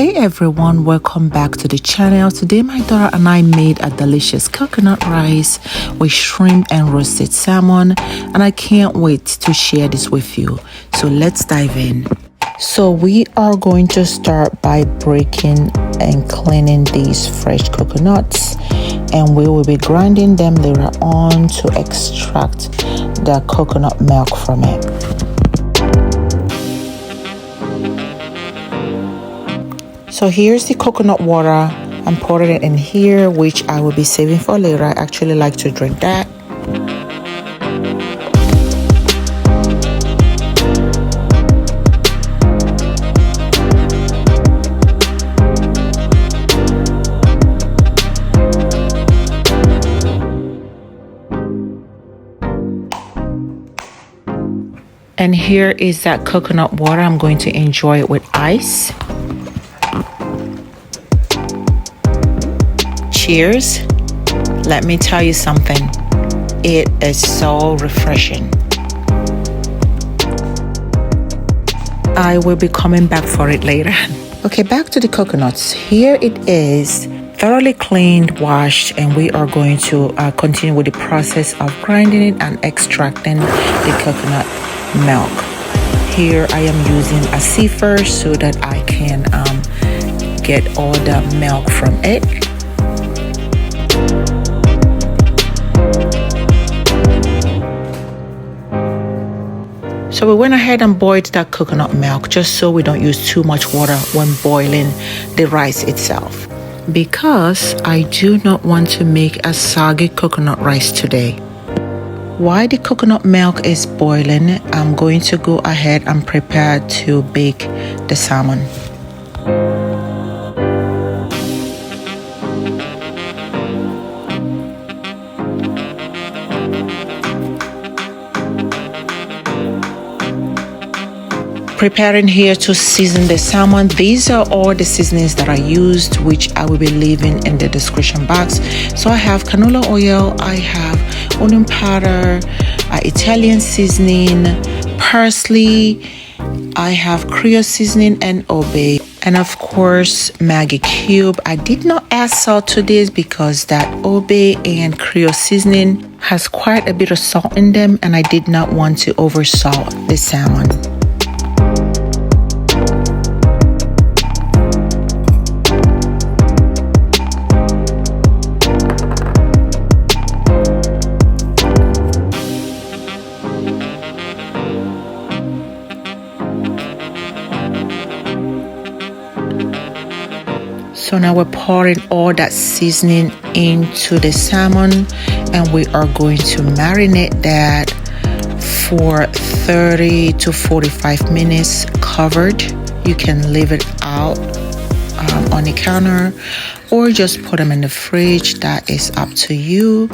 Hey everyone, welcome back to the channel. Today my daughter and I made a delicious coconut rice with shrimp and roasted salmon, and I can't wait to share this with you. So let's dive in. So we are going to start by breaking and cleaning these fresh coconuts, and we will be grinding them later on to extract the coconut milk from it. So here's the coconut water. I'm pouring it in here, which I will be saving for later. I actually like to drink that. And here is that coconut water. I'm going to enjoy it with ice. Cheers. Let me tell you something. It is so refreshing. I will be coming back for it later. Okay, back to the coconuts. Here it is, thoroughly cleaned, washed, and we are going to continue with the process of grinding it and extracting the coconut milk. Here I am using a sieve so that I can get all the milk from it. So we went ahead and boiled that coconut milk just so we don't use too much water when boiling the rice itself, because I do not want to make a soggy coconut rice today. While the coconut milk is boiling, I'm going to go ahead and prepare to bake the salmon. Preparing here to season the salmon. These are all the seasonings that I used, which I will be leaving in the description box. So I have canola oil, I have onion powder, Italian seasoning, parsley, I have creole seasoning and obe, and of course maggi cube. I did not add salt to this because that obe and creole seasoning has quite a bit of salt in them, and I did not want to over salt the salmon. So now we're pouring all that seasoning into the salmon, and we are going to marinate that for 30 to 45 minutes covered. You can leave it out on the counter or just put them in the fridge. That is up to you,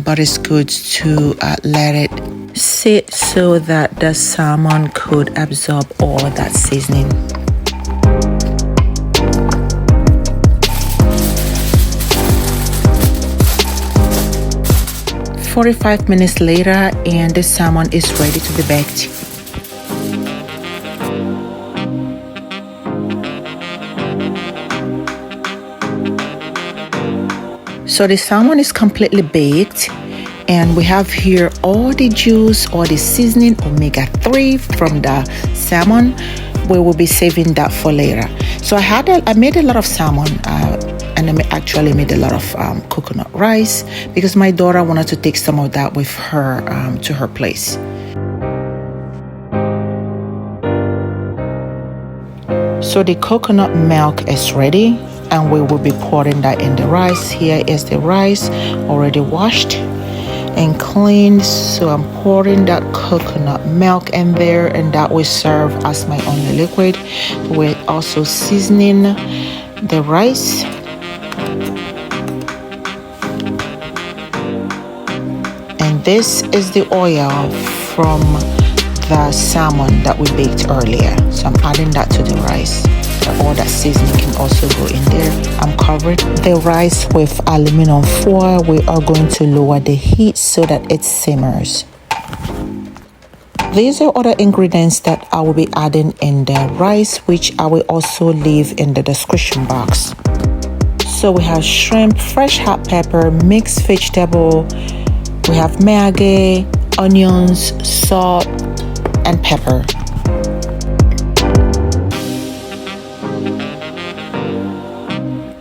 but it's good to let it sit so that the salmon could absorb all that seasoning. 45 minutes later, and the salmon is ready to be baked. So the salmon is completely baked, and we have here all the juice, all the seasoning, omega-3 from the salmon. We will be saving that for later. So I made a lot of salmon, and I actually made a lot of coconut rice because my daughter wanted to take some of that with her to her place. So the coconut milk is ready, and we will be pouring that in the rice. Here is the rice already washed and cleaned. So I'm pouring that coconut milk in there, and that will serve as my only liquid. We're also seasoning the rice. And this is the oil from the salmon that we baked earlier. So I'm adding that to the rice. All that seasoning can also go in there. I'm covering the rice with aluminum foil. We are going to lower the heat so that it simmers. These are other ingredients that I will be adding in the rice, which I will also leave in the description box. So we have shrimp, fresh hot pepper, mixed vegetable, we have maggi, onions, salt, and pepper.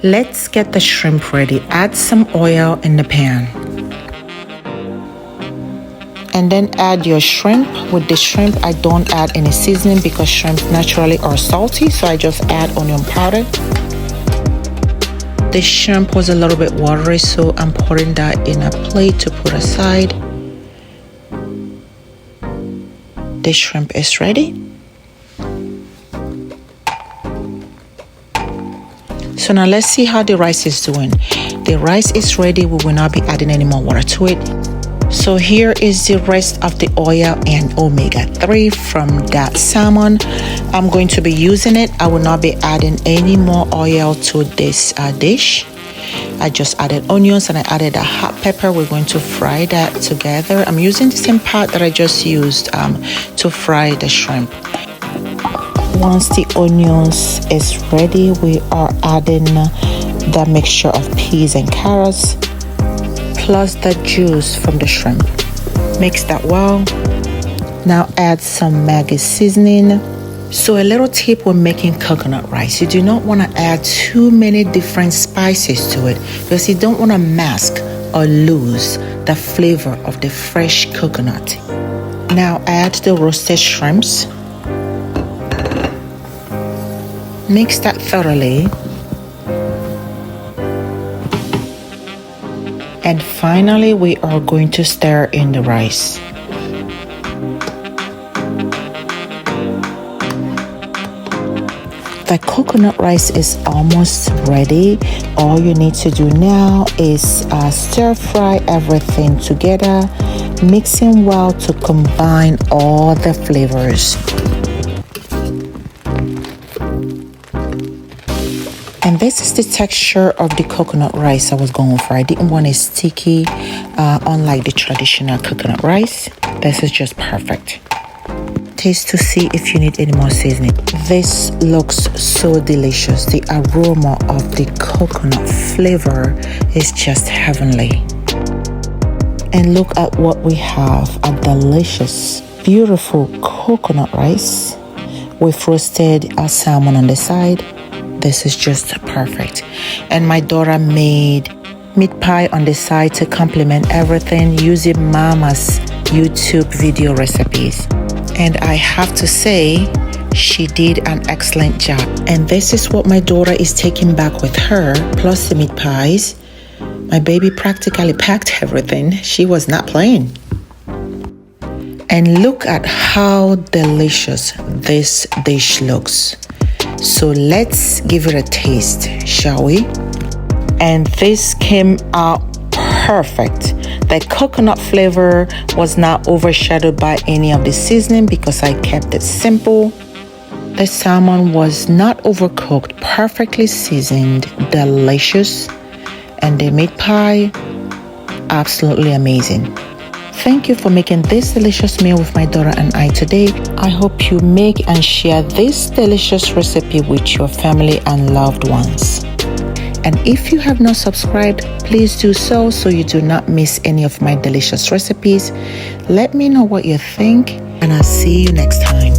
Let's get the shrimp ready. Add some oil in the pan. And then add your shrimp. With the shrimp, I don't add any seasoning because shrimp naturally are salty, so I just add onion powder. The shrimp was a little bit watery, so I'm pouring that in a plate to put aside. The shrimp is ready. So now let's see how the rice is doing. The rice is ready. We will not be adding any more water to it. So here is the rest of the oil and omega-3 from that salmon. I'm going to be using it. I will not be adding any more oil to this dish. I just added onions and I added a hot pepper. We're going to fry that together. I'm using the same pot that I just used to fry the shrimp. Once the onions is ready, we are adding the mixture of peas and carrots plus the juice from the shrimp. Mix that well. Now add some Maggi seasoning. So a little tip when making coconut rice, you do not want to add too many different spices to it because you don't want to mask or lose the flavor of the fresh coconut. Now add the roasted shrimps. Mix that thoroughly. And finally, we are going to stir in the rice. The coconut rice is almost ready. All you need to do now is stir fry everything together, mixing well to combine all the flavors. And this is the texture of the coconut rice I was going for. I didn't want it sticky, unlike the traditional coconut rice. This is just perfect. Taste to see if you need any more seasoning. This looks so delicious. The aroma of the coconut flavor is just heavenly. And look at what we have, a delicious, beautiful coconut rice with roasted salmon on the side. This is just perfect. And my daughter made meat pie on the side to complement everything using Mama's YouTube video recipes. And I have to say, she did an excellent job. And this is what my daughter is taking back with her, plus the meat pies. My baby practically packed everything. She was not playing. And look at how delicious this dish looks. So let's give it a taste, shall we? And this came out perfect. The coconut flavor was not overshadowed by any of the seasoning because I kept it simple. The salmon was not overcooked, perfectly seasoned, delicious. And the meat pie, absolutely amazing. Thank you for making this delicious meal with my daughter and I today. I hope you make and share this delicious recipe with your family and loved ones. And if you have not subscribed, please do so you do not miss any of my delicious recipes. Let me know what you think, and I'll see you next time.